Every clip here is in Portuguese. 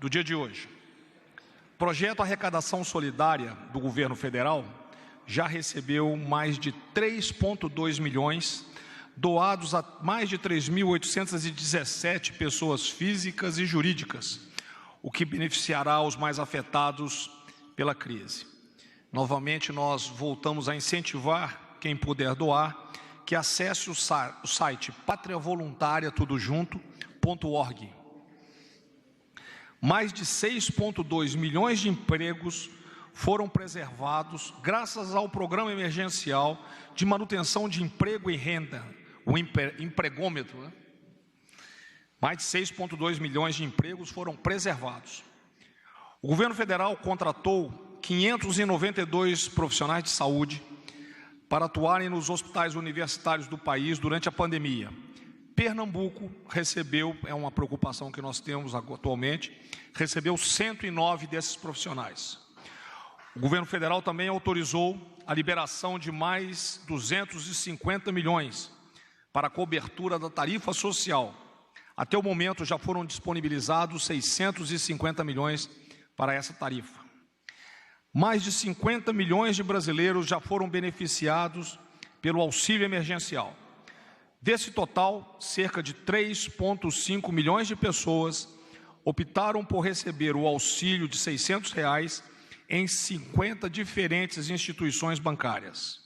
do dia de hoje. O projeto Arrecadação Solidária do Governo Federal já recebeu mais de 3,2 milhões, doados a mais de 3.817 pessoas físicas e jurídicas, o que beneficiará os mais afetados pela crise. Novamente, nós voltamos a incentivar quem puder doar, que acesse o site patriavoluntaria.org. Mais de 6,2 milhões de empregos foram preservados graças ao Programa Emergencial de Manutenção de Emprego e Renda, o empregômetro, né? Mais de 6,2 milhões de empregos foram preservados. O governo federal contratou 592 profissionais de saúde para atuarem nos hospitais universitários do país durante a pandemia. Pernambuco recebeu, é uma preocupação que nós temos atualmente, recebeu 109 desses profissionais. O governo federal também autorizou a liberação de mais 250 milhões para a cobertura da tarifa social. Até o momento já foram disponibilizados 650 milhões para essa tarifa. Mais de 50 milhões de brasileiros já foram beneficiados pelo auxílio emergencial. Desse total, cerca de 3,5 milhões de pessoas optaram por receber o auxílio de R$ 600 em 50 diferentes instituições bancárias.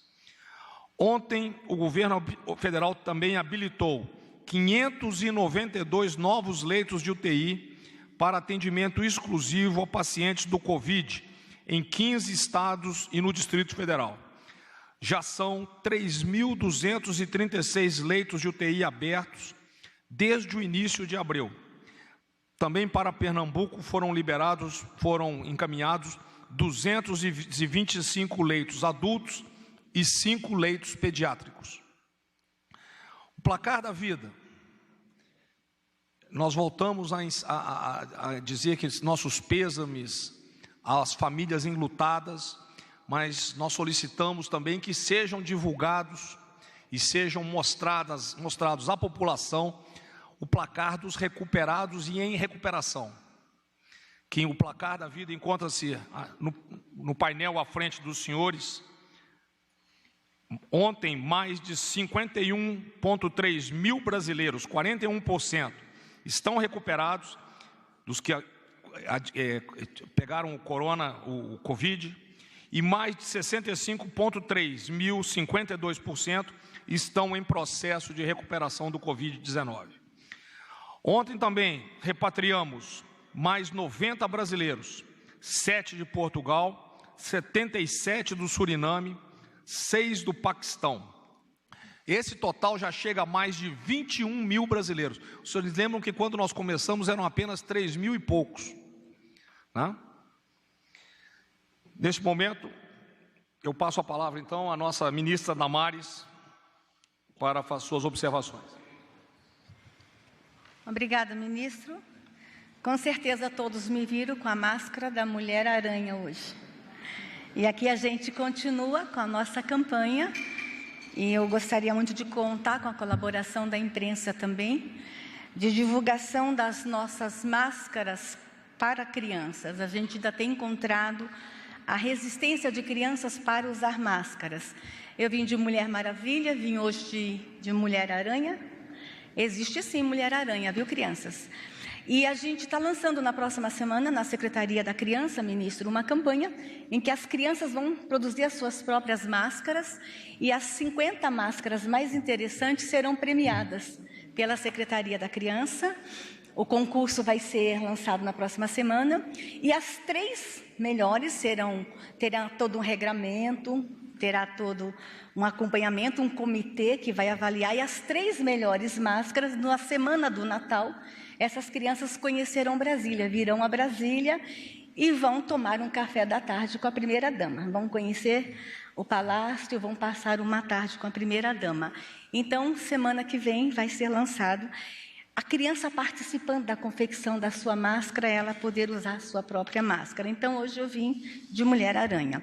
Ontem, o governo federal também habilitou 592 novos leitos de UTI para atendimento exclusivo a pacientes do Covid em 15 estados e no Distrito Federal. Já são 3.236 leitos de UTI abertos desde o início de abril. Também para Pernambuco foram encaminhados 225 leitos adultos e 5 leitos pediátricos. O placar da vida. Nós voltamos a dizer que nossos pêsames às famílias enlutadas, mas nós solicitamos também que sejam divulgados e sejam mostrados à população o placar dos recuperados e em recuperação. Que o placar da vida encontra-se no painel à frente dos senhores. Ontem, mais de 51,3 mil brasileiros, 41%, estão recuperados dos que pegaram o Covid, e mais de 65,3 mil, 52%, estão em processo de recuperação do Covid-19. Ontem também repatriamos mais 90 brasileiros, 7 de Portugal, 77 do Suriname, 6 do Paquistão. Esse total já chega a mais de 21 mil brasileiros. Os senhores lembram que quando nós começamos eram apenas 3 mil e poucos, né? Neste momento, eu passo a palavra então à nossa ministra Damares para as suas observações. Obrigada, ministro. Com certeza todos me viram com a máscara da Mulher-Aranha hoje. E aqui a gente continua com a nossa campanha, e eu gostaria muito de contar com a colaboração da imprensa também, de divulgação das nossas máscaras para crianças. A gente ainda tem encontrado a resistência de crianças para usar máscaras. Eu vim de Mulher Maravilha, vim hoje de Mulher-Aranha. Existe sim Mulher-Aranha, viu, crianças? E a gente está lançando na próxima semana, na Secretaria da Criança, ministro, uma campanha em que as crianças vão produzir as suas próprias máscaras, e as 50 máscaras mais interessantes serão premiadas pela Secretaria da Criança. O concurso vai ser lançado na próxima semana, e as 3 melhores terão todo um regramento, terá todo um acompanhamento, um comitê que vai avaliar, e as 3 melhores máscaras, na semana do Natal, essas crianças conhecerão Brasília, virão a Brasília e vão tomar um café da tarde com a primeira-dama. Vão conhecer o palácio, vão passar uma tarde com a primeira-dama. Então, semana que vem vai ser lançado. A criança participando da confecção da sua máscara, ela poder usar a sua própria máscara. Então, hoje eu vim de Mulher-Aranha.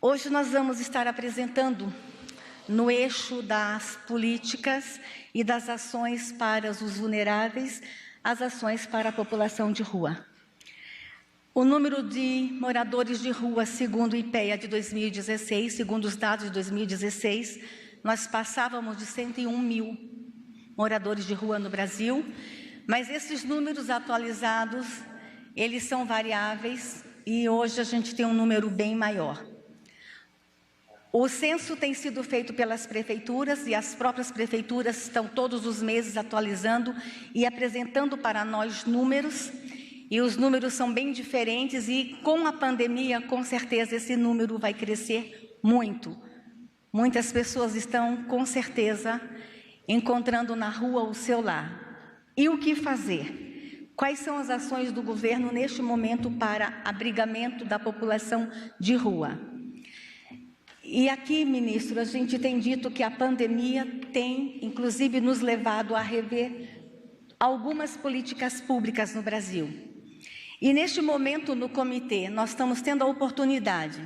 Hoje nós vamos estar apresentando, no eixo das políticas e das ações para os vulneráveis, as ações para a população de rua. O número de moradores de rua, segundo o IPEA de 2016, segundo os dados de 2016, nós passávamos de 101 mil moradores de rua no Brasil, mas esses números atualizados, eles são variáveis e hoje a gente tem um número bem maior. O censo tem sido feito pelas prefeituras e as próprias prefeituras estão todos os meses atualizando e apresentando para nós números, e os números são bem diferentes e com a pandemia, com certeza, esse número vai crescer muito. Muitas pessoas estão, com certeza, encontrando na rua o seu lar. E o que fazer? Quais são as ações do governo neste momento para abrigamento da população de rua? E aqui, ministro, a gente tem dito que a pandemia tem, inclusive, nos levado a rever algumas políticas públicas no Brasil. E neste momento, no comitê, nós estamos tendo a oportunidade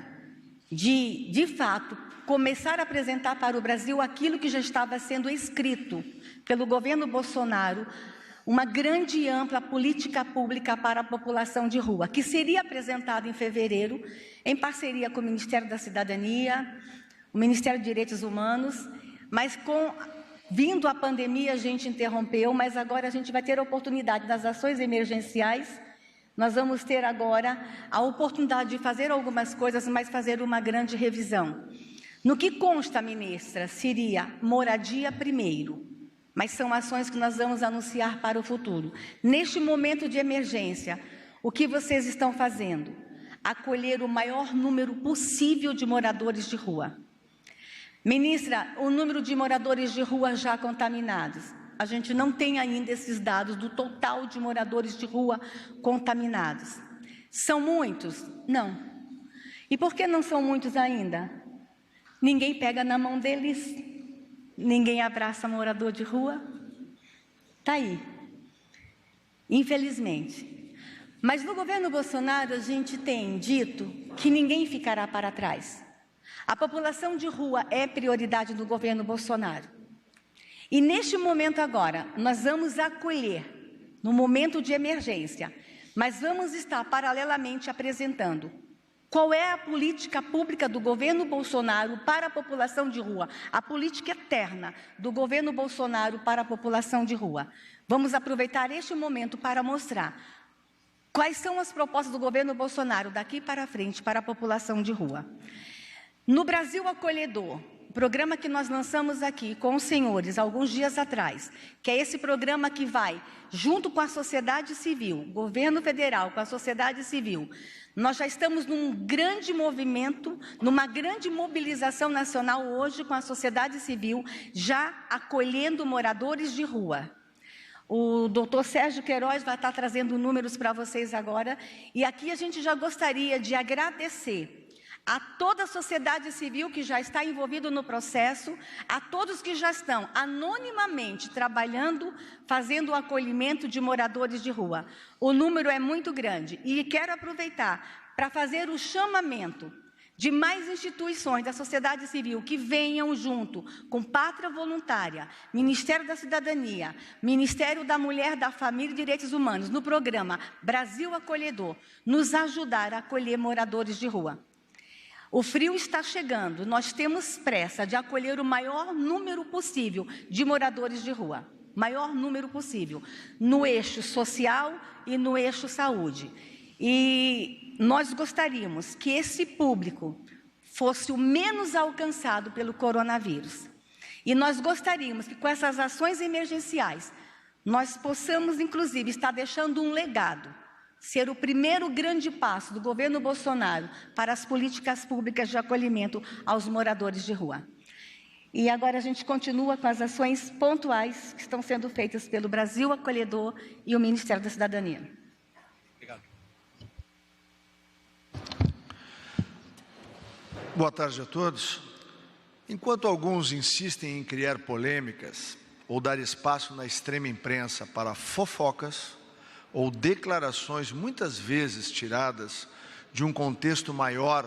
de fato, começar a apresentar para o Brasil aquilo que já estava sendo escrito pelo governo Bolsonaro, uma grande e ampla política pública para a população de rua, que seria apresentada em fevereiro, em parceria com o Ministério da Cidadania, o Ministério dos Direitos Humanos, mas vindo a pandemia a gente interrompeu, mas agora a gente vai ter a oportunidade das ações emergenciais. Nós vamos ter agora a oportunidade de fazer algumas coisas, mas fazer uma grande revisão. No que consta, ministra, seria moradia primeiro, mas são ações que nós vamos anunciar para o futuro. Neste momento de emergência, o que vocês estão fazendo? Acolher o maior número possível de moradores de rua. Ministra, o número de moradores de rua já contaminados. A gente não tem ainda esses dados do total de moradores de rua contaminados. São muitos? Não. E por que não são muitos ainda? Ninguém pega na mão deles, ninguém abraça morador de rua. Está aí. Infelizmente. Mas no governo Bolsonaro a gente tem dito que ninguém ficará para trás. A população de rua é prioridade do governo Bolsonaro. E neste momento agora, nós vamos acolher, no momento de emergência, mas vamos estar paralelamente apresentando qual é a política pública do governo Bolsonaro para a população de rua, a política eterna do governo Bolsonaro para a população de rua. Vamos aproveitar este momento para mostrar quais são as propostas do governo Bolsonaro daqui para frente para a população de rua. No Brasil Acolhedor, programa que nós lançamos aqui com os senhores alguns dias atrás, que é esse programa que vai junto com a sociedade civil, governo federal com a sociedade civil. Nós já estamos num grande movimento, numa grande mobilização nacional hoje com a sociedade civil, já acolhendo moradores de rua. O doutor Sérgio Queiroz vai estar trazendo números para vocês agora, e aqui a gente já gostaria de agradecer a toda a sociedade civil que já está envolvida no processo, a todos que já estão anonimamente trabalhando, fazendo o acolhimento de moradores de rua. O número é muito grande e quero aproveitar para fazer o chamamento de mais instituições da sociedade civil que venham junto com Pátria Voluntária, Ministério da Cidadania, Ministério da Mulher, da Família e Direitos Humanos, no programa Brasil Acolhedor, nos ajudar a acolher moradores de rua. O frio está chegando, nós temos pressa de acolher o maior número possível de moradores de rua, maior número possível, no eixo social e no eixo saúde. E nós gostaríamos que esse público fosse o menos alcançado pelo coronavírus. E nós gostaríamos que com essas ações emergenciais, nós possamos, inclusive, estar deixando um legado, ser o primeiro grande passo do governo Bolsonaro para as políticas públicas de acolhimento aos moradores de rua. E agora a gente continua com as ações pontuais que estão sendo feitas pelo Brasil Acolhedor e o Ministério da Cidadania. Obrigado. Boa tarde a todos. Enquanto alguns insistem em criar polêmicas ou dar espaço na extrema imprensa para fofocas ou declarações muitas vezes tiradas de um contexto maior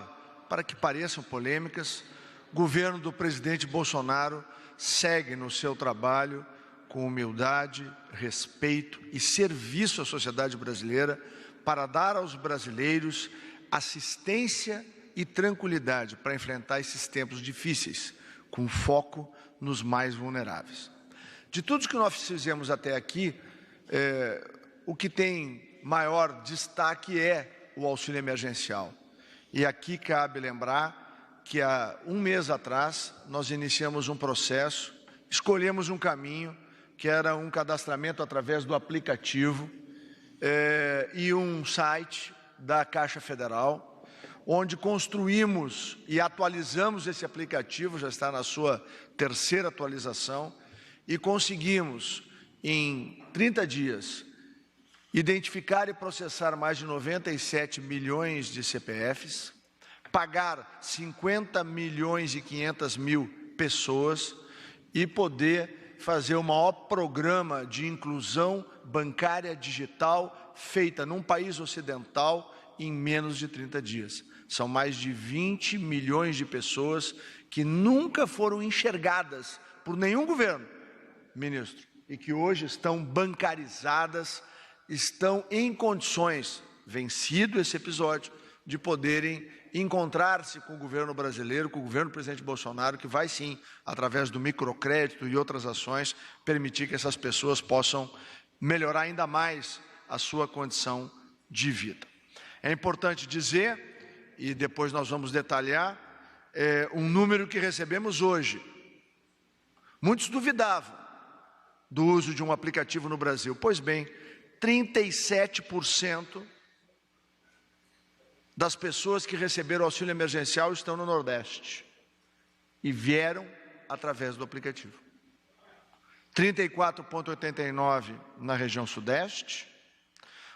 para que pareçam polêmicas, o governo do presidente Bolsonaro segue no seu trabalho com humildade, respeito e serviço à sociedade brasileira para dar aos brasileiros assistência e tranquilidade para enfrentar esses tempos difíceis, com foco nos mais vulneráveis. De tudo que nós fizemos até aqui, o que tem maior destaque é o auxílio emergencial. E aqui cabe lembrar que há um mês atrás nós iniciamos um processo, escolhemos um caminho que era um cadastramento através do aplicativo e um site da Caixa Federal, onde construímos e atualizamos esse aplicativo, já está na sua terceira atualização, e conseguimos, em 30 dias, identificar e processar mais de 97 milhões de CPFs, pagar 50 milhões e 500 mil pessoas e poder fazer o maior programa de inclusão bancária digital feita num país ocidental em menos de 30 dias. São mais de 20 milhões de pessoas que nunca foram enxergadas por nenhum governo, ministro, e que hoje estão bancarizadas, estão em condições, vencido esse episódio, de poderem encontrar-se com o governo brasileiro, com o governo do presidente Bolsonaro, que vai sim, através do microcrédito e outras ações, permitir que essas pessoas possam melhorar ainda mais a sua condição de vida. É importante dizer, e depois nós vamos detalhar, um número que recebemos hoje. Muitos duvidavam do uso de um aplicativo no Brasil. Pois bem, 37% das pessoas que receberam auxílio emergencial estão no Nordeste e vieram através do aplicativo. 34,89% na região Sudeste,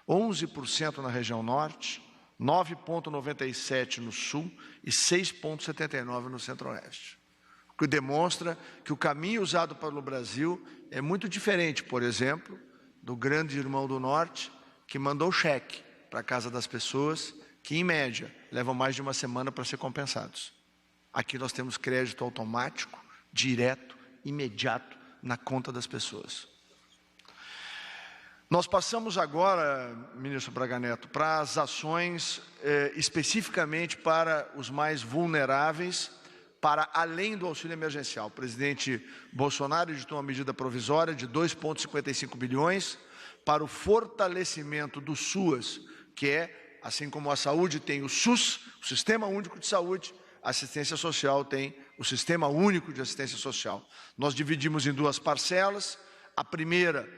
11% na região Norte, 9,97% no Sul e 6,79% no Centro-Oeste. O que demonstra que o caminho usado pelo Brasil é muito diferente, por exemplo, do grande irmão do Norte, que mandou cheque para a casa das pessoas, que em média levam mais de uma semana para ser compensados. Aqui nós temos crédito automático, direto, imediato, na conta das pessoas. Nós passamos agora, ministro Braga Neto, para as ações especificamente para os mais vulneráveis, para além do auxílio emergencial. O presidente Bolsonaro editou uma medida provisória de 2,55 bilhões para o fortalecimento do SUAS, que é, assim como a saúde tem o SUS, o Sistema Único de Saúde, a assistência social tem o Sistema Único de Assistência Social. Nós dividimos em duas parcelas, a primeira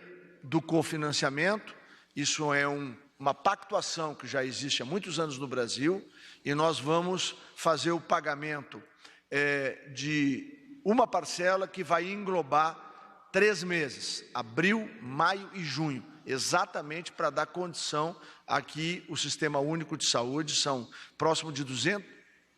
do cofinanciamento, isso é uma pactuação que já existe há muitos anos no Brasil, e nós vamos fazer o pagamento de uma parcela que vai englobar 3 meses, abril, maio e junho, exatamente para dar condição a que o Sistema Único de Saúde, são próximo de 200,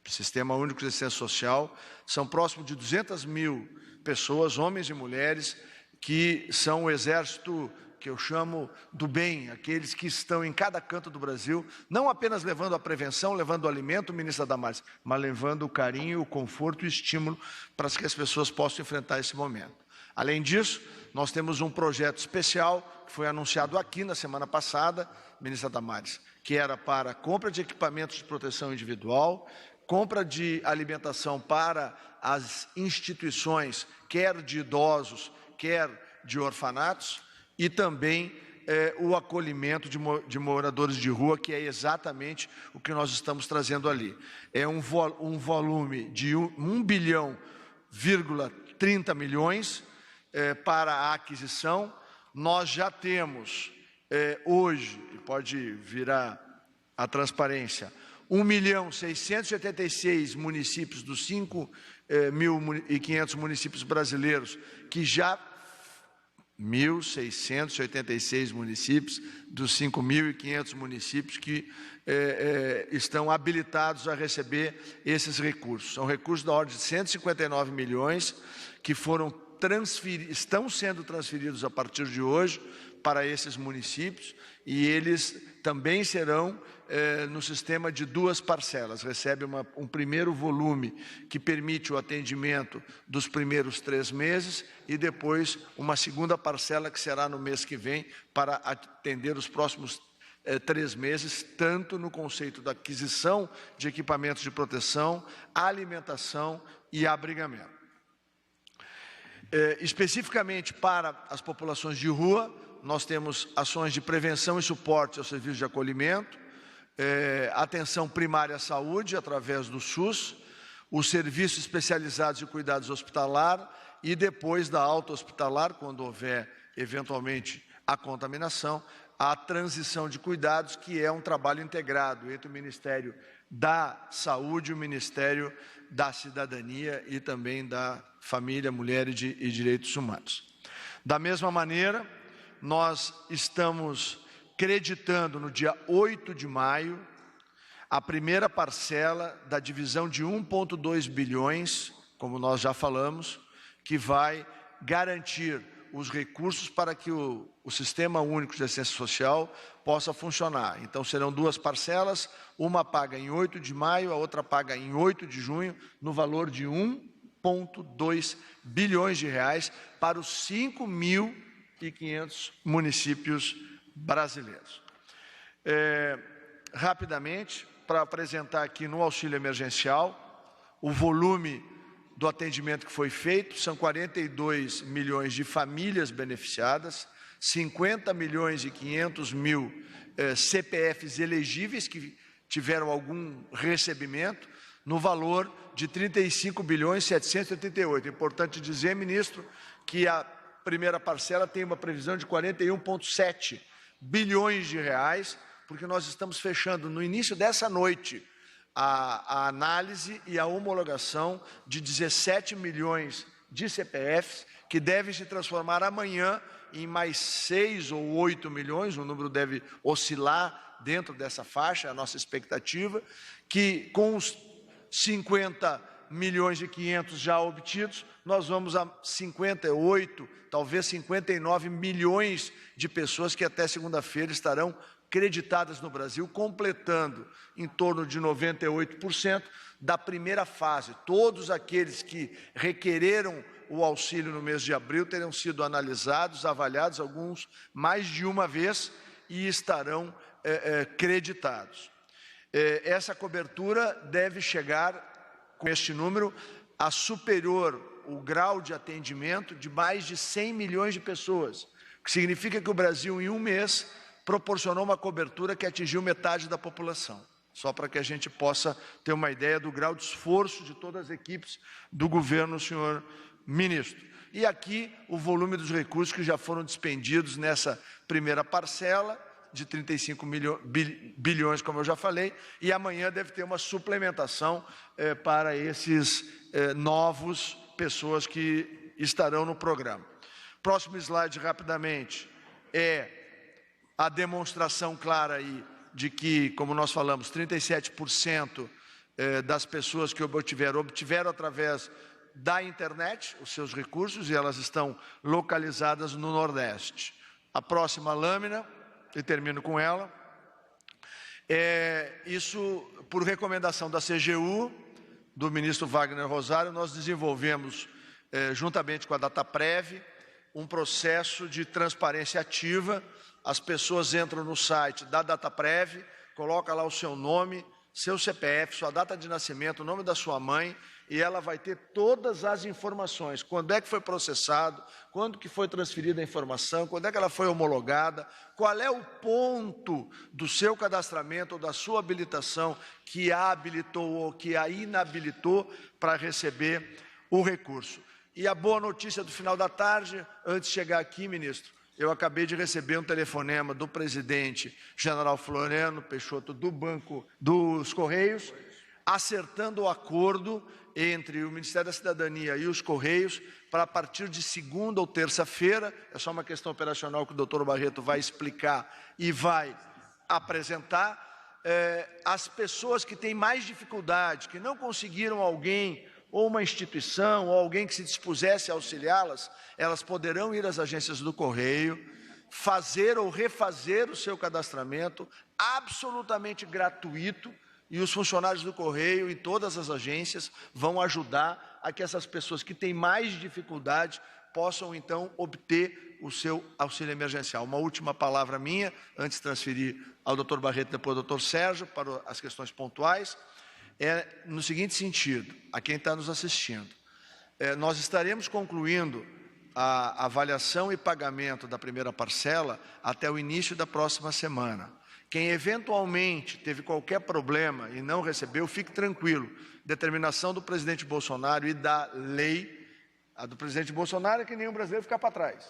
Sistema Único de Assistência Social, são próximo de 200 mil pessoas, homens e mulheres, que são o exército que eu chamo do bem, aqueles que estão em cada canto do Brasil, não apenas levando a prevenção, levando o alimento, ministra Damares, mas levando o carinho, o conforto e o estímulo para que as pessoas possam enfrentar esse momento. Além disso, nós temos um projeto especial que foi anunciado aqui na semana passada, ministra Damares, que era para compra de equipamentos de proteção individual, compra de alimentação para as instituições, quer de idosos, quer de orfanatos, e também o acolhimento de moradores de rua, que é exatamente o que nós estamos trazendo ali. É um volume de 1,30 bilhão para a aquisição. Nós já temos hoje, e pode virar a transparência, 1.686 municípios dos 5.500 municípios brasileiros que já 1.686 municípios dos 5.500 municípios que estão habilitados a receber esses recursos. São recursos da ordem de 159 milhões que estão sendo transferidos a partir de hoje para esses municípios, e eles também serão no sistema de 2 parcelas. Recebe um primeiro volume que permite o atendimento dos primeiros 3 meses e depois uma segunda parcela que será no mês que vem para atender os próximos 3 meses, tanto no conceito da aquisição de equipamentos de proteção, alimentação e abrigamento. Especificamente para as populações de rua, nós temos ações de prevenção e suporte aos serviços de acolhimento, atenção primária à saúde através do SUS, os serviços especializados de cuidados hospitalar e depois da alta hospitalar, quando houver eventualmente a contaminação, a transição de cuidados, que é um trabalho integrado entre o Ministério da Saúde, o Ministério da Cidadania e também da Família, Mulher e Direitos Humanos. Da mesma maneira, nós estamos creditando no dia 8 de maio a primeira parcela da divisão de 1,2 bilhões, como nós já falamos, que vai garantir os recursos para que o Sistema Único de Assistência Social possa funcionar. Então, serão 2 parcelas, uma paga em 8 de maio, a outra paga em 8 de junho, no valor de 1,2 bilhões de reais para os 5.500 municípios brasileiros. Rapidamente, para apresentar aqui no auxílio emergencial, o volume do atendimento que foi feito, são 42 milhões de famílias beneficiadas, 50 milhões e 500 mil CPFs elegíveis que tiveram algum recebimento, no valor de 35 bilhões e 788. É importante dizer, ministro, que a primeira parcela tem uma previsão de 41,7 bilhões de reais, porque nós estamos fechando no início dessa noite a análise e a homologação de 17 milhões de CPFs, que devem se transformar amanhã em mais 6 ou 8 milhões, o número deve oscilar dentro dessa faixa, a nossa expectativa, que com os 50 milhões e 500 já obtidos, nós vamos a 58, talvez 59 milhões de pessoas que até segunda-feira estarão creditadas no Brasil, completando em torno de 98% da primeira fase. Todos aqueles que requereram o auxílio no mês de abril terão sido analisados, avaliados, alguns mais de uma vez, e estarão creditados. Essa cobertura deve chegar, com este número, a superior o grau de atendimento de mais de 100 milhões de pessoas, o que significa que o Brasil, em um mês, proporcionou uma cobertura que atingiu metade da população. Só para que a gente possa ter uma ideia do grau de esforço de todas as equipes do governo, senhor ministro. E aqui o volume dos recursos que já foram despendidos nessa primeira parcela, de 35 bilhões, como eu já falei, e amanhã deve ter uma suplementação para esses novos pessoas que estarão no programa. Próximo slide, rapidamente, é a demonstração clara aí de que, como nós falamos, 37% das pessoas que obtiveram através da internet os seus recursos, e elas estão localizadas no Nordeste. A próxima lâmina, e termino com ela, isso por recomendação da CGU, do ministro Wagner Rosário, nós desenvolvemos, juntamente com a Dataprev, um processo de transparência ativa. As pessoas entram no site da Dataprev, coloca lá o seu nome, seu CPF, sua data de nascimento, o nome da sua mãe, e ela vai ter todas as informações, quando é que foi processado, quando que foi transferida a informação, quando é que ela foi homologada, qual é o ponto do seu cadastramento ou da sua habilitação que a habilitou ou que a inabilitou para receber o recurso. E a boa notícia do final da tarde, antes de chegar aqui, ministro, eu acabei de receber um telefonema do presidente general Floriano Peixoto do Banco dos Correios, acertando o acordo entre o Ministério da Cidadania e os Correios para, a partir de segunda ou terça-feira, é só uma questão operacional que o doutor Barreto vai explicar e vai apresentar, as pessoas que têm mais dificuldade, que não conseguiram alguém ou uma instituição, ou alguém que se dispusesse a auxiliá-las, elas poderão ir às agências do Correio, fazer ou refazer o seu cadastramento, absolutamente gratuito, e os funcionários do Correio e todas as agências vão ajudar a que essas pessoas que têm mais dificuldade possam, então, obter o seu auxílio emergencial. Uma última palavra minha, antes de transferir ao Dr. Barreto, depois ao Dr. Sérgio, para as questões pontuais, é no seguinte sentido, a quem está nos assistindo. Nós estaremos concluindo a avaliação e pagamento da primeira parcela até o início da próxima semana. Quem eventualmente teve qualquer problema e não recebeu, fique tranquilo. Determinação do presidente Bolsonaro e da lei, a do presidente Bolsonaro é que nenhum brasileiro ficar para trás.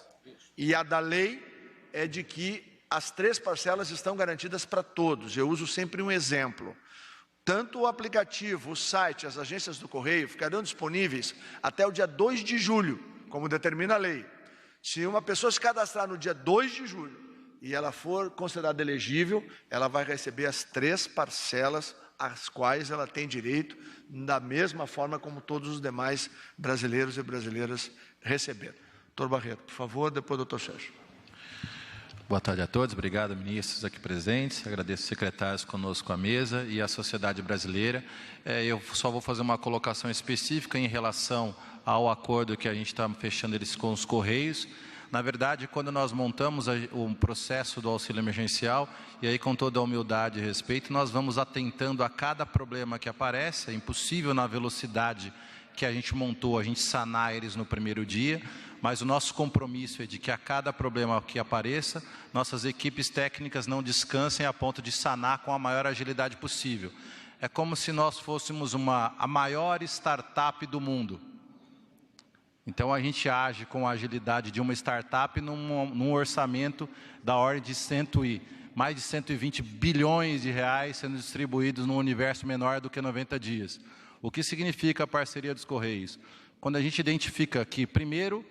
E a da lei é de que as 3 parcelas estão garantidas para todos. Eu uso sempre um exemplo. Tanto o aplicativo, o site, as agências do Correio ficarão disponíveis até o dia 2 de julho, como determina a lei. Se uma pessoa se cadastrar no dia 2 de julho e ela for considerada elegível, ela vai receber as 3 parcelas às quais ela tem direito, da mesma forma como todos os demais brasileiros e brasileiras receberam. Doutor Barreto, por favor, depois doutor Sérgio. Boa tarde a todos, obrigado ministros aqui presentes, agradeço os secretários conosco à mesa e a sociedade brasileira. Eu só vou fazer uma colocação específica em relação ao acordo que a gente está fechando eles com os Correios. Na verdade, quando nós montamos o processo do auxílio emergencial, e aí com toda a humildade e respeito, nós vamos atentando a cada problema que aparece. É impossível na velocidade que a gente montou, a gente sanar eles no primeiro dia, mas o nosso compromisso é de que a cada problema que apareça, nossas equipes técnicas não descansem a ponto de sanar com a maior agilidade possível. É como se nós fôssemos a maior startup do mundo. Então a gente age com a agilidade de uma startup num orçamento da ordem de mais de 120 bilhões de reais sendo distribuídos num universo menor do que 90 dias. O que significa a parceria dos Correios? Quando a gente identifica que, primeiro,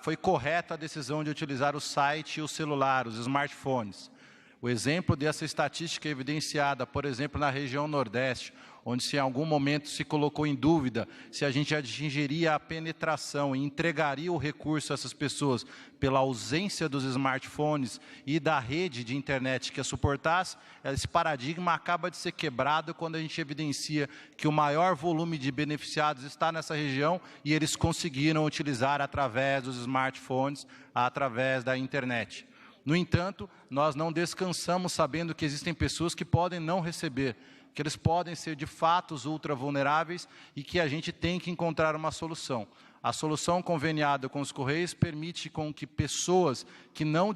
foi correta a decisão de utilizar o site e o celular, os smartphones. O exemplo dessa estatística evidenciada, por exemplo, na região Nordeste, onde se em algum momento se colocou em dúvida se a gente atingiria a penetração e entregaria o recurso a essas pessoas pela ausência dos smartphones e da rede de internet que a suportasse, esse paradigma acaba de ser quebrado quando a gente evidencia que o maior volume de beneficiados está nessa região e eles conseguiram utilizar através dos smartphones, através da internet. No entanto, nós não descansamos sabendo que existem pessoas que podem não receber, que eles podem ser de fato ultra vulneráveis e que a gente tem que encontrar uma solução. A solução conveniada com os Correios permite com que pessoas que não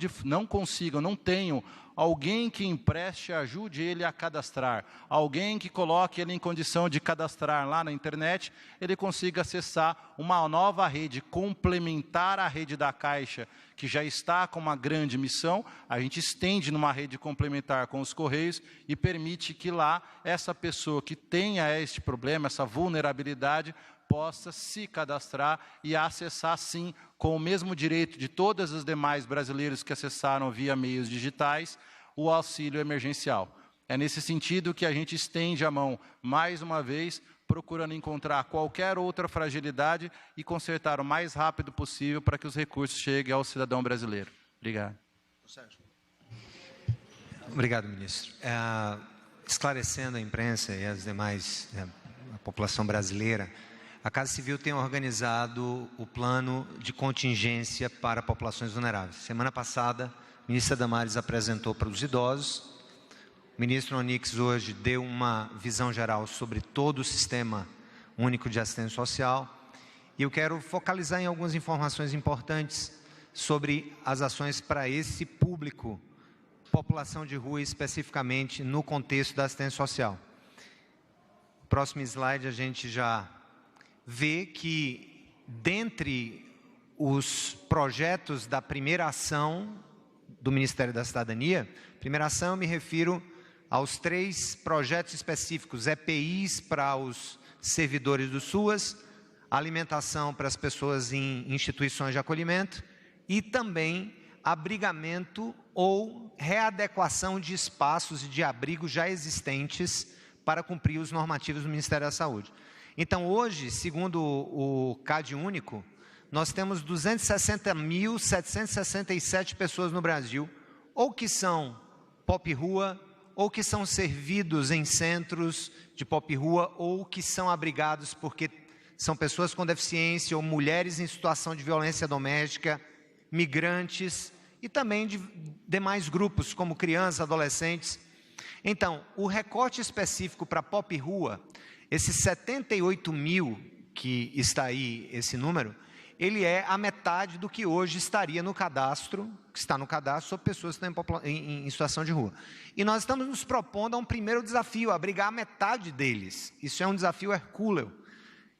consigam, não tenham alguém que empreste, ajude ele a cadastrar, alguém que coloque ele em condição de cadastrar lá na internet, ele consiga acessar uma nova rede complementar à rede da Caixa, que já está com uma grande missão. A gente estende numa rede complementar com os Correios e permite que lá essa pessoa que tenha este problema, essa vulnerabilidade, possa se cadastrar e acessar, sim, com o mesmo direito de todos os demais brasileiros que acessaram via meios digitais, o auxílio emergencial. É nesse sentido que a gente estende a mão, mais uma vez, procurando encontrar qualquer outra fragilidade e consertar o mais rápido possível para que os recursos cheguem ao cidadão brasileiro. Obrigado. Obrigado, ministro. Esclarecendo a imprensa e as demais, a população brasileira, a Casa Civil tem organizado o plano de contingência para populações vulneráveis. Semana passada, a ministra Damares apresentou para os idosos. O ministro Onyx hoje deu uma visão geral sobre todo o Sistema Único de Assistência Social. E eu quero focalizar em algumas informações importantes sobre as ações para esse público, população de rua especificamente no contexto da assistência social. Próximo slide a gente já vê que, dentre os projetos da primeira ação do Ministério da Cidadania, primeira ação eu me refiro aos 3 projetos específicos, EPIs para os servidores do SUAS, alimentação para as pessoas em instituições de acolhimento e também abrigamento ou readequação de espaços de abrigo já existentes para cumprir os normativos do Ministério da Saúde. Então, hoje, segundo o CAD único, nós temos 260.767 pessoas no Brasil, ou que são pop-rua, ou que são servidos em centros de pop-rua, ou que são abrigados porque são pessoas com deficiência, ou mulheres em situação de violência doméstica, migrantes e também de demais grupos, como crianças, adolescentes. Então, o recorte específico para Pop Rua, esses 78 mil que está aí, esse número, ele é a metade do que hoje estaria no cadastro, que está no cadastro sobre pessoas que estão em situação de rua. E nós estamos nos propondo a um primeiro desafio, abrigar a metade deles. Isso é um desafio hercúleo,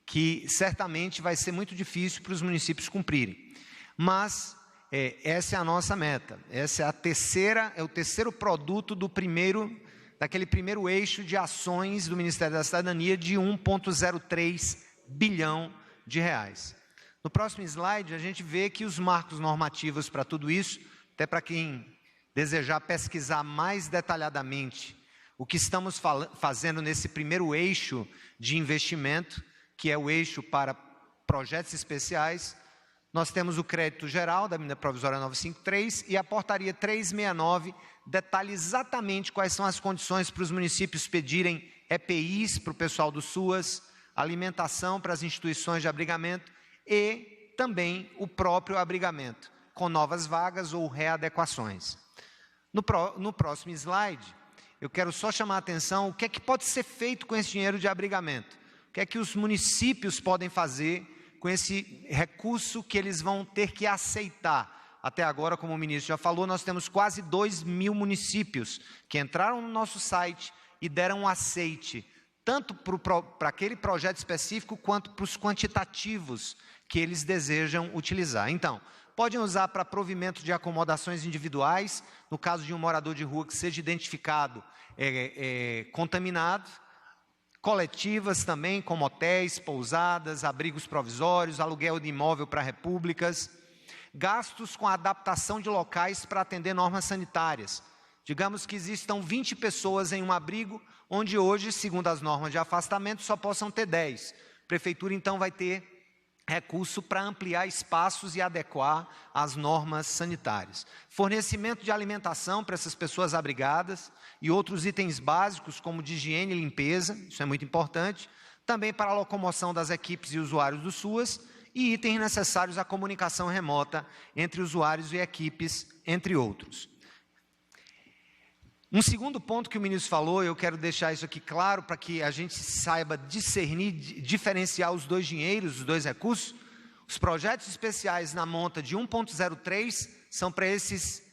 que certamente vai ser muito difícil para os municípios cumprirem. Mas essa é a nossa meta. Essa é o terceiro produto daquele primeiro eixo de ações do Ministério da Cidadania de 1,03 bilhão de reais. No próximo slide, a gente vê que os marcos normativos para tudo isso, até para quem desejar pesquisar mais detalhadamente o que estamos fazendo nesse primeiro eixo de investimento, que é o eixo para projetos especiais, nós temos o crédito geral da medida provisória 953 e a portaria 369 detalha exatamente quais são as condições para os municípios pedirem EPIs para o pessoal do SUAS, alimentação para as instituições de abrigamento e também o próprio abrigamento, com novas vagas ou readequações. No próximo slide, eu quero só chamar a atenção o que é que pode ser feito com esse dinheiro de abrigamento, o que é que os municípios podem fazer com esse recurso que eles vão ter que aceitar. Até agora, como o ministro já falou, nós temos quase 2 mil municípios que entraram no nosso site e deram um aceite, tanto para aquele projeto específico, quanto para os quantitativos que eles desejam utilizar. Então, podem usar para provimento de acomodações individuais, no caso de um morador de rua que seja identificado contaminado, coletivas também, como hotéis, pousadas, abrigos provisórios, aluguel de imóvel para repúblicas, gastos com adaptação de locais para atender normas sanitárias. Digamos que existam 20 pessoas em um abrigo, onde hoje, segundo as normas de afastamento, só possam ter 10. A prefeitura, então, vai ter recurso para ampliar espaços e adequar as normas sanitárias. Fornecimento de alimentação para essas pessoas abrigadas e outros itens básicos, como de higiene e limpeza, isso é muito importante. Também para a locomoção das equipes e usuários do SUAS e itens necessários à comunicação remota entre usuários e equipes, entre outros. Um segundo ponto que o ministro falou, eu quero deixar isso aqui claro para que a gente saiba discernir, diferenciar os dois dinheiros, os dois recursos. Os projetos especiais na monta de 1,03 são para esses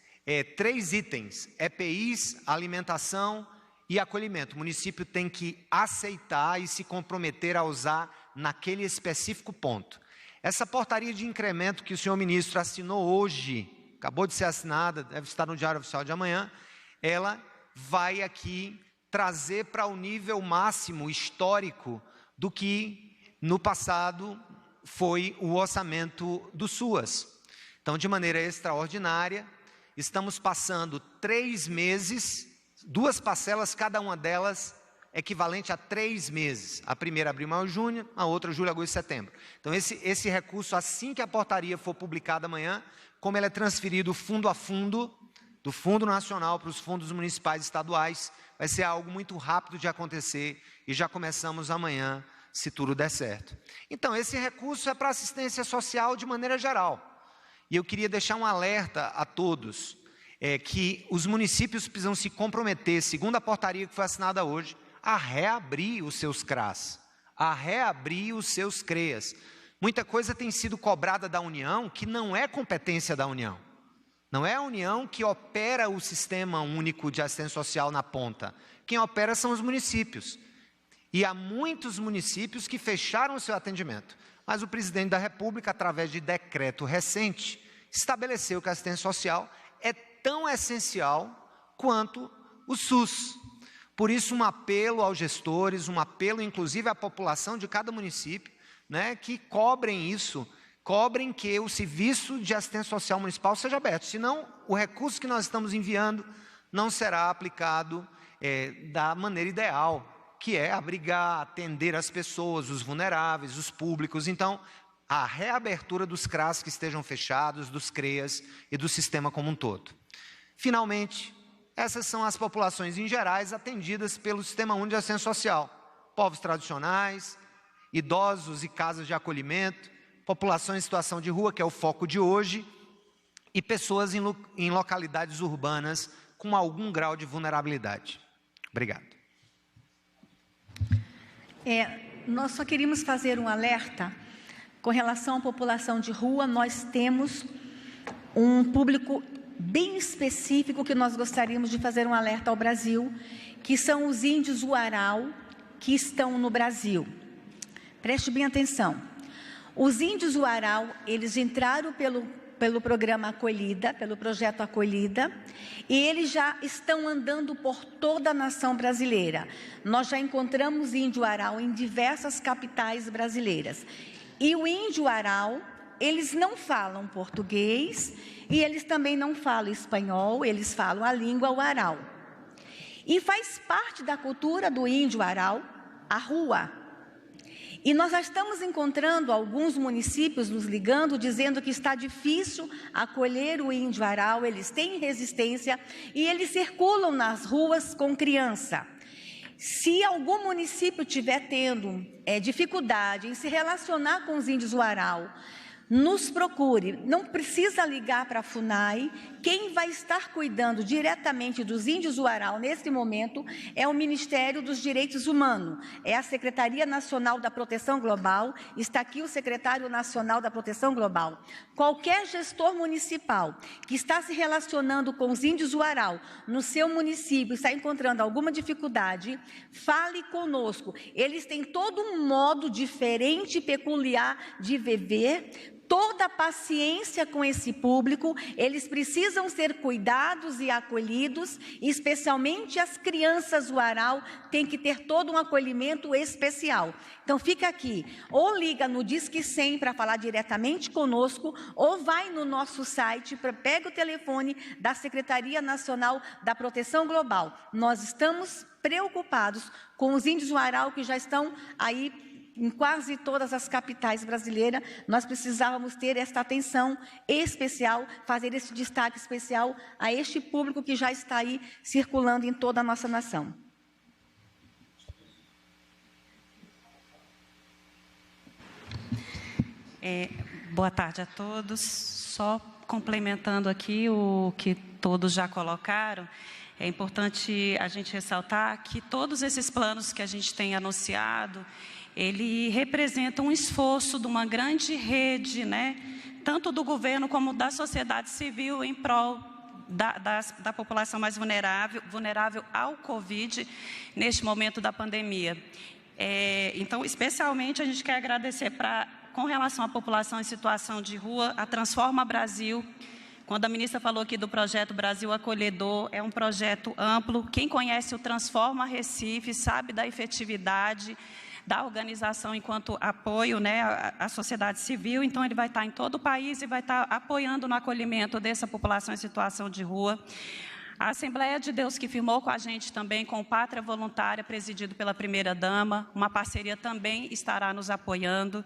3 itens, EPIs, alimentação e acolhimento. O município tem que aceitar e se comprometer a usar naquele específico ponto. Essa portaria de incremento que o senhor ministro assinou hoje, acabou de ser assinada, deve estar no Diário Oficial de amanhã, ela vai aqui trazer para o nível máximo histórico do que no passado foi o orçamento do SUAS. Então, de maneira extraordinária, estamos passando 3 meses, 2 parcelas, cada uma delas equivalente a 3 meses. A primeira abril, maio, junho, a outra julho, agosto e setembro. Então, esse recurso, assim que a portaria for publicada amanhã, como ele é transferido fundo a fundo, do Fundo Nacional para os fundos municipais e estaduais, vai ser algo muito rápido de acontecer e já começamos amanhã, se tudo der certo. Então, esse recurso é para assistência social de maneira geral. E eu queria deixar um alerta a todos, que os municípios precisam se comprometer, segundo a portaria que foi assinada hoje, a reabrir os seus CRAS, a reabrir os seus CREAS. Muita coisa tem sido cobrada da União que não é competência da União. Não é a União que opera o Sistema Único de Assistência Social na ponta. Quem opera são os municípios. E há muitos municípios que fecharam o seu atendimento. Mas o presidente da República, através de decreto recente, estabeleceu que a assistência social é tão essencial quanto o SUS. Por isso, um apelo aos gestores, um apelo inclusive à população de cada município, que cobrem isso, cobrem que o serviço de assistência social municipal seja aberto, senão o recurso que nós estamos enviando não será aplicado da maneira ideal, que é abrigar, atender as pessoas, os vulneráveis, os públicos. Então, a reabertura dos CRAS que estejam fechados, dos CREAS e do sistema como um todo. Finalmente, essas são as populações em gerais atendidas pelo Sistema Único de Assistência Social, povos tradicionais, idosos e casas de acolhimento, população em situação de rua, que é o foco de hoje, e pessoas em localidades urbanas com algum grau de vulnerabilidade. Obrigado. Nós só queríamos fazer um alerta com relação à população de rua. Nós temos um público bem específico que nós gostaríamos de fazer um alerta ao Brasil, que são os índios Uarau que estão no Brasil. Preste bem atenção. Os índios Uarau, eles entraram pelo programa Acolhida, pelo projeto Acolhida, e eles já estão andando por toda a nação brasileira. Nós já encontramos índio Uarau em diversas capitais brasileiras. E o índio Uarau, eles não falam português e eles também não falam espanhol, eles falam a língua Uarau. E faz parte da cultura do índio Uarau a rua. E nós já estamos encontrando alguns municípios nos ligando, dizendo que está difícil acolher o índio Uarau, eles têm resistência e eles circulam nas ruas com criança. Se algum município estiver tendo dificuldade em se relacionar com os índios Uarau, nos procure, não precisa ligar para a FUNAI. Quem vai estar cuidando diretamente dos índios Uarau nesse momento é o Ministério dos Direitos Humanos, é a Secretaria Nacional da Proteção Global, está aqui o Secretário Nacional da Proteção Global. Qualquer gestor municipal que está se relacionando com os índios Uarau no seu município, está encontrando alguma dificuldade, fale conosco. Eles têm todo um modo diferente e peculiar de viver, toda a paciência com esse público, eles precisam ser cuidados e acolhidos, especialmente as crianças Uarau têm que ter todo um acolhimento especial. Então fica aqui, ou liga no Disque 100 para falar diretamente conosco, ou vai no nosso site, pega o telefone da Secretaria Nacional da Proteção Global. Nós estamos preocupados com os índios Uarau que já estão aí em quase todas as capitais brasileiras. Nós precisávamos ter esta atenção especial, fazer esse destaque especial a este público que já está aí circulando em toda a nossa nação. Boa tarde a todos. Só complementando aqui o que todos já colocaram, é importante a gente ressaltar que todos esses planos que a gente tem anunciado, ele representa um esforço de uma grande rede, né, tanto do governo como da sociedade civil em prol da população mais vulnerável ao Covid, neste momento da pandemia. Então, especialmente, a gente quer agradecer com relação à população em situação de rua, a Transforma Brasil. Quando a ministra falou aqui do projeto Brasil Acolhedor, é um projeto amplo. Quem conhece o Transforma Recife sabe da efetividade da organização enquanto apoio, né, à sociedade civil. Então, ele vai estar em todo o país e vai estar apoiando no acolhimento dessa população em situação de rua. A Assembleia de Deus, que firmou com a gente também, com o Pátria Voluntária, presidido pela primeira-dama, uma parceria também estará nos apoiando.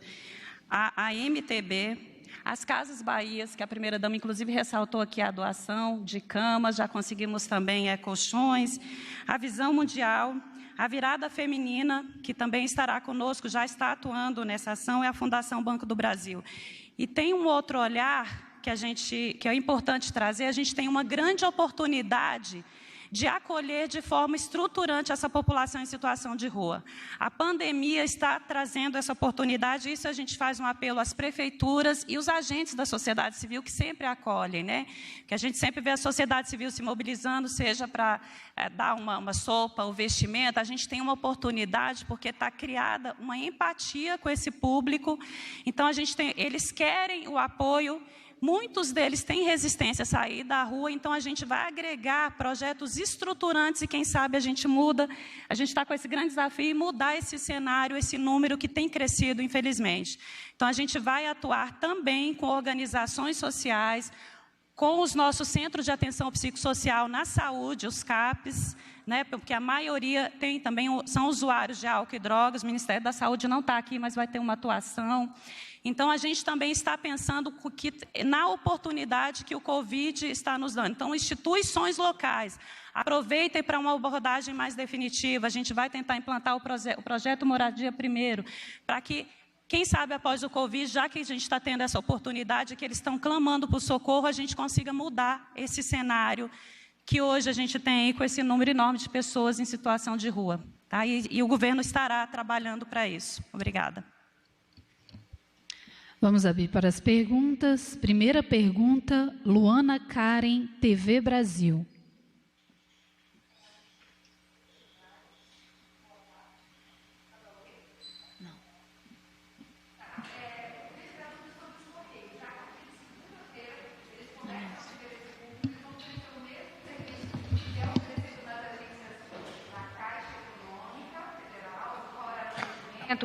A MTB, as Casas Bahias, que a primeira-dama, inclusive, ressaltou aqui a doação de camas, já conseguimos também colchões. A Visão Mundial, a Virada Feminina, que também estará conosco, já está atuando nessa ação, é a Fundação Banco do Brasil. E tem um outro olhar que é importante trazer. A gente tem uma grande oportunidade de acolher de forma estruturante essa população em situação de rua. A pandemia está trazendo essa oportunidade, isso a gente faz um apelo às prefeituras e os agentes da sociedade civil que sempre acolhem, né? Que a gente sempre vê a sociedade civil se mobilizando, seja para dar uma sopa, o vestimento. A gente tem uma oportunidade porque está criada uma empatia com esse público. Então, eles querem o apoio. Muitos deles têm resistência a sair da rua, então a gente vai agregar projetos estruturantes e quem sabe a gente muda, a gente está com esse grande desafio e mudar esse cenário, esse número que tem crescido, infelizmente. Então a gente vai atuar também com organizações sociais, com os nossos centros de atenção psicossocial na saúde, os CAPs, né, porque a maioria são usuários de álcool e drogas. O Ministério da Saúde não está aqui, mas vai ter uma atuação. Então, a gente também está pensando na oportunidade que o Covid está nos dando. Então, instituições locais, aproveitem para uma abordagem mais definitiva. A gente vai tentar implantar o projeto Moradia Primeiro, para que quem sabe após o Covid, já que a gente está tendo essa oportunidade, que eles estão clamando por socorro, a gente consiga mudar esse cenário que hoje a gente tem aí com esse número enorme de pessoas em situação de rua. Tá? E o governo estará trabalhando para isso. Obrigada. Vamos abrir para as perguntas. Primeira pergunta, Luana Karen, TV Brasil.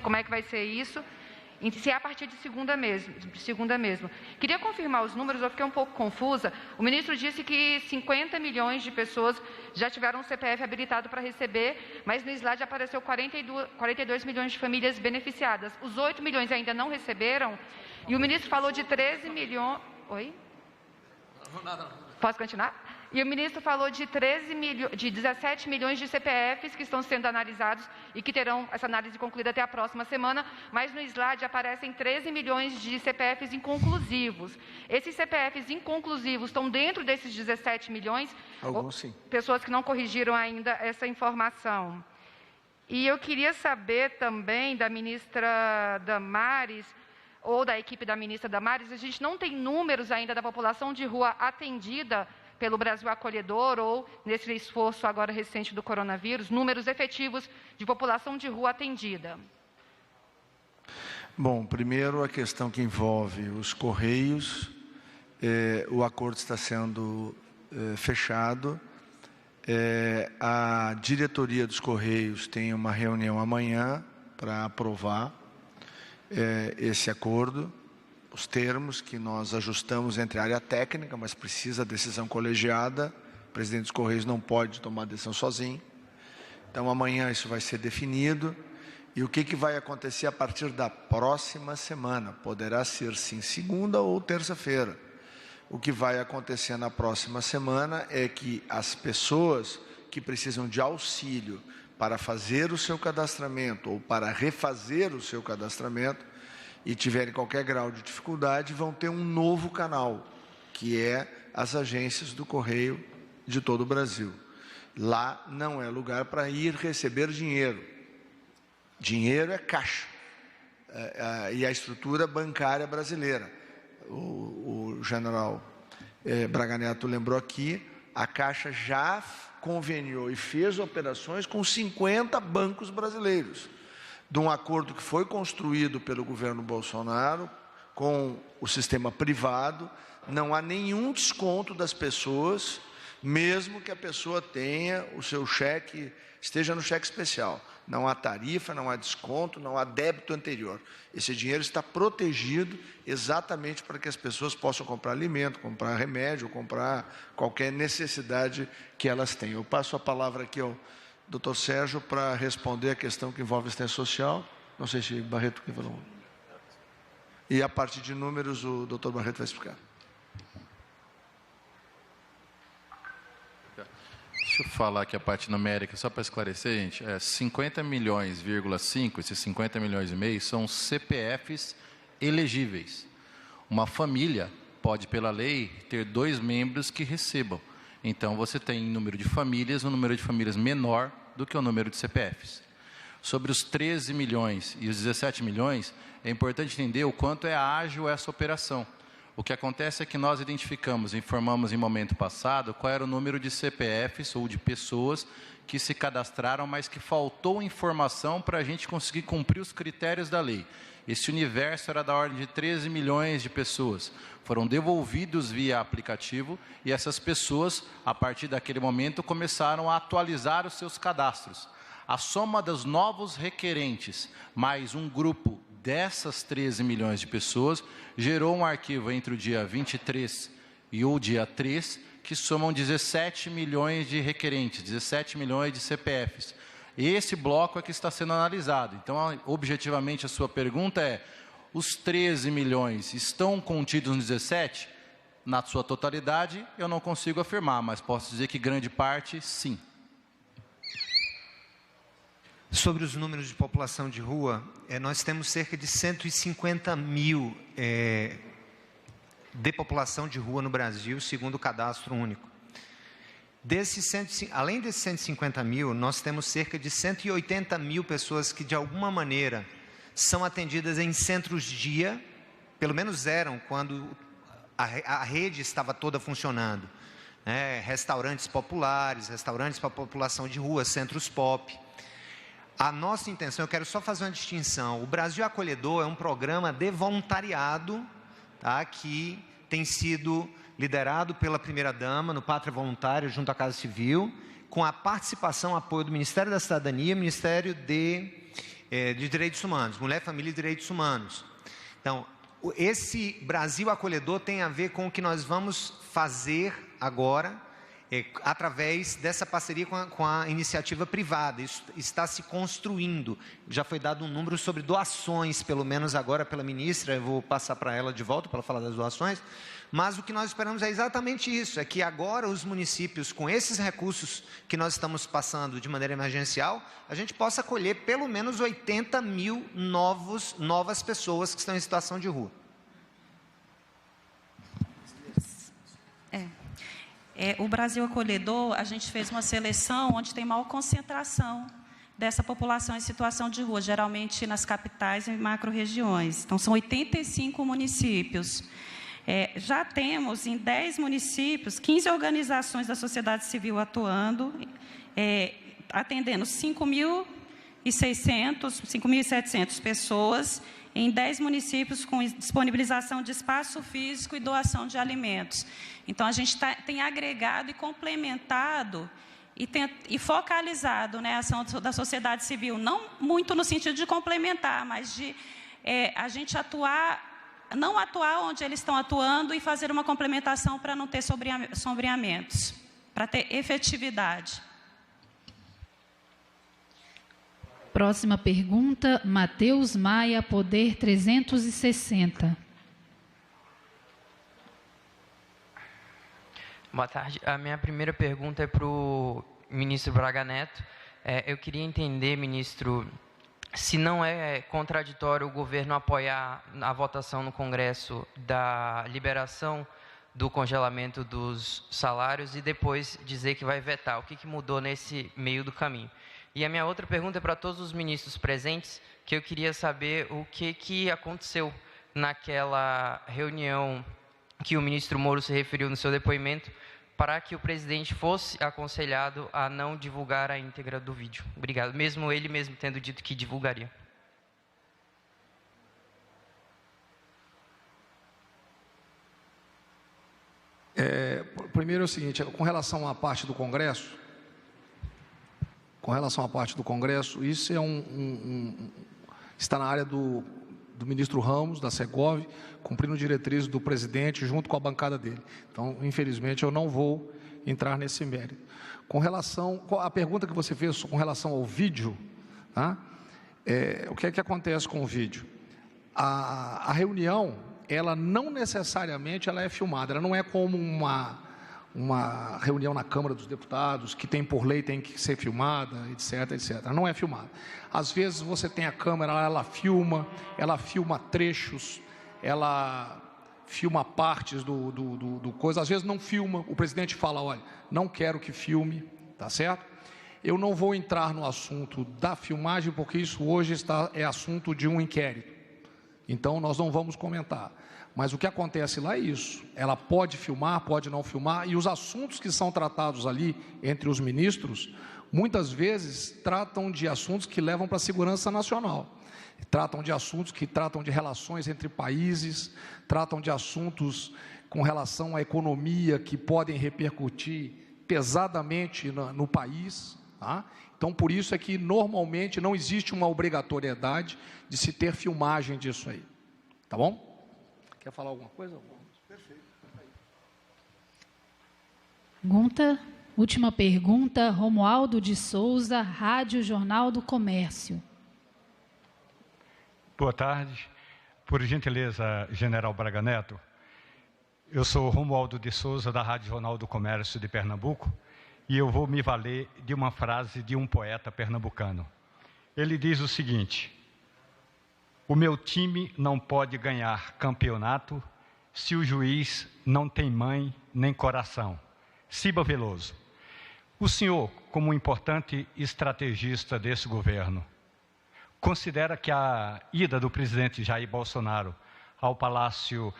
Como é que vai ser isso? Se é a partir de segunda mesmo. Queria confirmar os números, eu fiquei um pouco confusa. O ministro disse que 50 milhões de pessoas já tiveram um CPF habilitado para receber, mas no slide apareceu 42 milhões de famílias beneficiadas. Os 8 milhões ainda não receberam, e o ministro falou de 13 milhões... Oi? Posso continuar? E o ministro falou de 17 milhões de CPFs que estão sendo analisados e que terão essa análise concluída até a próxima semana, mas no slide aparecem 13 milhões de CPFs inconclusivos. Esses CPFs inconclusivos estão dentro desses 17 milhões? Alguns sim. Pessoas que não corrigiram ainda essa informação. E eu queria saber também da ministra Damares, ou da equipe da ministra Damares, a gente não tem números ainda da população de rua atendida pelo Brasil Acolhedor ou nesse esforço agora recente do coronavírus, números efetivos de população de rua atendida. Bom, primeiro a questão que envolve os Correios, o acordo está sendo fechado, a diretoria dos Correios tem uma reunião amanhã para aprovar esse acordo, os termos que nós ajustamos entre a área técnica, mas precisa decisão colegiada, o presidente dos Correios não pode tomar decisão sozinho. Então amanhã isso vai ser definido, e o que vai acontecer a partir da próxima semana? Poderá ser sim segunda ou terça-feira. O que vai acontecer na próxima semana é que as pessoas que precisam de auxílio para fazer o seu cadastramento ou para refazer o seu cadastramento e tiverem qualquer grau de dificuldade, vão ter um novo canal, que é as agências do Correio de todo o Brasil. Lá não é lugar para ir receber dinheiro. Dinheiro é caixa. E a estrutura bancária brasileira. O general Braga Neto lembrou aqui, a Caixa já conveniou e fez operações com 50 bancos brasileiros, de um acordo que foi construído pelo governo Bolsonaro com o sistema privado. Não há nenhum desconto das pessoas, mesmo que a pessoa tenha o seu cheque, esteja no cheque especial. Não há tarifa, não há desconto, não há débito anterior. Esse dinheiro está protegido exatamente para que as pessoas possam comprar alimento, comprar remédio, comprar qualquer necessidade que elas tenham. Eu passo a palavra aqui ao Dr. Sérgio para responder a questão que envolve assistência social. Não sei se Barreto que falou. E a parte de números o Dr. Barreto vai explicar. Deixa eu falar aqui a parte numérica, só para esclarecer, gente. 50 milhões,5, esses 50 milhões e meio, são CPFs elegíveis. Uma família pode, pela lei, ter 2 membros que recebam. Então, você tem número de famílias, um número de famílias menor do que o número de CPFs. Sobre os 13 milhões e os 17 milhões, é importante entender o quanto é ágil essa operação. O que acontece é que nós identificamos, informamos em momento passado, qual era o número de CPFs ou de pessoas que se cadastraram, mas que faltou informação para a gente conseguir cumprir os critérios da lei. Esse universo era da ordem de 13 milhões de pessoas. Foram devolvidos via aplicativo e essas pessoas, a partir daquele momento, começaram a atualizar os seus cadastros. A soma dos novos requerentes, mais um grupo dessas 13 milhões de pessoas, gerou um arquivo entre o dia 23 e o dia 3, que somam 17 milhões de requerentes, 17 milhões de CPFs. Esse bloco é que está sendo analisado. Então, objetivamente, a sua pergunta é, os 13 milhões estão contidos nos 17? Na sua totalidade, eu não consigo afirmar, mas posso dizer que grande parte, sim. Sobre os números de população de rua, nós temos cerca de 150 mil de população de rua no Brasil, segundo o Cadastro Único. Além desses 150 mil, nós temos cerca de 180 mil pessoas que, de alguma maneira, são atendidas em centros-dia, pelo menos eram quando a rede estava toda funcionando. Restaurantes populares, restaurantes para a população de rua, centros pop. A nossa intenção, eu quero só fazer uma distinção, o Brasil Acolhedor é um programa de voluntariado, tá, que tem sido liderado pela primeira-dama, no Pátria Voluntária, junto à Casa Civil, com a participação, apoio do Ministério da Cidadania, Ministério de Direitos Humanos, Mulher, Família e Direitos Humanos. Então, esse Brasil Acolhedor tem a ver com o que nós vamos fazer agora, através dessa parceria com a iniciativa privada. Isso está se construindo. Já foi dado um número sobre doações, pelo menos agora pela ministra, eu vou passar para ela de volta para falar das doações, mas o que nós esperamos é exatamente isso, é que agora os municípios, com esses recursos que nós estamos passando de maneira emergencial, a gente possa acolher pelo menos 80 mil novas pessoas que estão em situação de rua. O Brasil Acolhedor, a gente fez uma seleção onde tem maior concentração dessa população em situação de rua, geralmente nas capitais e macro-regiões. Então, são 85 municípios. Já temos em 10 municípios, 15 organizações da sociedade civil atuando, atendendo 5.600, 5.700 pessoas, em 10 municípios com disponibilização de espaço físico e doação de alimentos. Então, a gente tem agregado e complementado e focalizado, né, a ação da sociedade civil, não muito no sentido de complementar, mas de a gente não atuar onde eles estão atuando e fazer uma complementação para não ter sombreamentos, para ter efetividade. Próxima pergunta, Matheus Maia, Poder 360. Boa tarde. A minha primeira pergunta é para o ministro Braga Neto. Eu queria entender, ministro, se não é contraditório o governo apoiar a votação no Congresso da liberação do congelamento dos salários e depois dizer que vai vetar. O que mudou nesse meio do caminho? E a minha outra pergunta é para todos os ministros presentes, que eu queria saber o que aconteceu naquela reunião que o ministro Moro se referiu no seu depoimento, para que o presidente fosse aconselhado a não divulgar a íntegra do vídeo. Obrigado. Mesmo ele mesmo tendo dito que divulgaria. Primeiro é o seguinte, com relação à parte do Congresso, isso está na área do ministro Ramos, da Segov, cumprindo diretrizes do presidente junto com a bancada dele. Então, infelizmente, eu não vou entrar nesse mérito. Com relação à pergunta que você fez com relação ao vídeo, tá? O que é que acontece com o vídeo? A reunião, ela não necessariamente ela é filmada, ela não é como uma reunião na Câmara dos Deputados, que tem por lei, tem que ser filmada, etc, etc. Não é filmada. Às vezes você tem a câmera, ela filma trechos, ela filma partes do coisa, às vezes não filma, o presidente fala, olha, não quero que filme, tá certo? Eu não vou entrar no assunto da filmagem, porque isso hoje é assunto de um inquérito. Então, nós não vamos comentar. Mas o que acontece lá é isso. Ela pode filmar, pode não filmar, e os assuntos que são tratados ali entre os ministros, muitas vezes tratam de assuntos que levam para a segurança nacional. Tratam de assuntos que tratam de relações entre países, tratam de assuntos com relação à economia que podem repercutir pesadamente no país, tá? Então, por isso é que normalmente não existe uma obrigatoriedade de se ter filmagem disso aí. Tá bom? Quer falar alguma coisa? Perfeito. Última pergunta, Romualdo de Souza, Rádio Jornal do Comércio. Boa tarde. Por gentileza, General Braga Neto, eu sou Romualdo de Souza, da Rádio Jornal do Comércio de Pernambuco, e eu vou me valer de uma frase de um poeta pernambucano. ele diz o seguinte: o meu time não pode ganhar campeonato se o juiz não tem mãe nem coração. Ciba Veloso, o senhor, como um importante estrategista desse governo, considera que a ida do presidente Jair Bolsonaro ao Palácio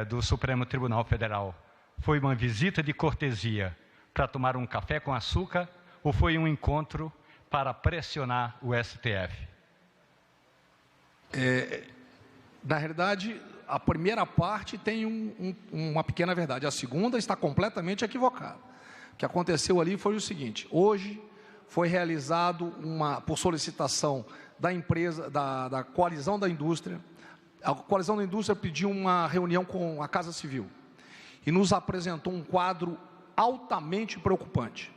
do Supremo Tribunal Federal foi uma visita de cortesia para tomar um café com açúcar ou foi um encontro para pressionar o STF? Na realidade, a primeira parte tem uma pequena verdade, a segunda está completamente equivocada. O que aconteceu ali foi o seguinte: hoje foi realizado por solicitação da empresa, da Coalizão da Indústria. A Coalizão da Indústria pediu uma reunião com a Casa Civil e nos apresentou um quadro altamente preocupante,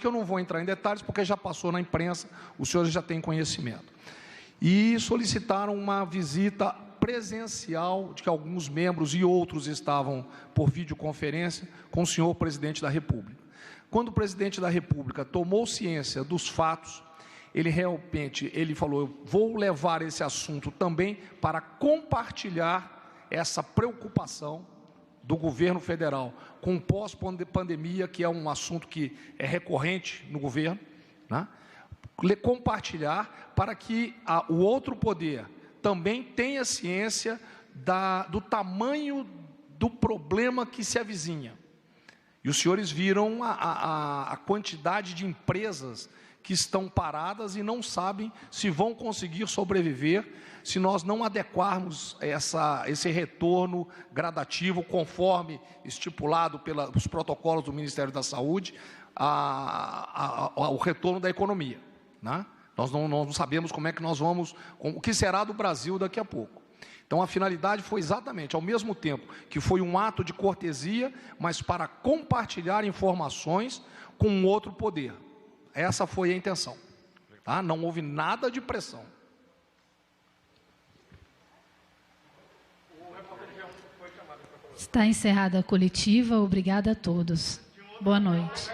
que eu não vou entrar em detalhes porque já passou na imprensa, os senhores já têm conhecimento. E solicitaram uma visita presencial, de que alguns membros e outros estavam por videoconferência com o senhor presidente da República. Quando o presidente da República tomou ciência dos fatos, ele falou: eu vou levar esse assunto também para compartilhar essa preocupação do governo federal com o pós-pandemia, que é um assunto que é recorrente no governo, né? Compartilhar para que o outro poder também tenha ciência do tamanho do problema que se avizinha. E os senhores viram a quantidade de empresas que estão paradas e não sabem se vão conseguir sobreviver se nós não adequarmos esse retorno gradativo, conforme estipulado pelos protocolos do Ministério da Saúde, ao retorno da economia, né? Nós não sabemos como é que nós vamos, o que será do Brasil daqui a pouco. Então, a finalidade foi exatamente, ao mesmo tempo que foi um ato de cortesia, mas para compartilhar informações com um outro poder. Essa foi a intenção, tá? Não houve nada de pressão. Está encerrada a coletiva. Obrigada a todos. Boa noite.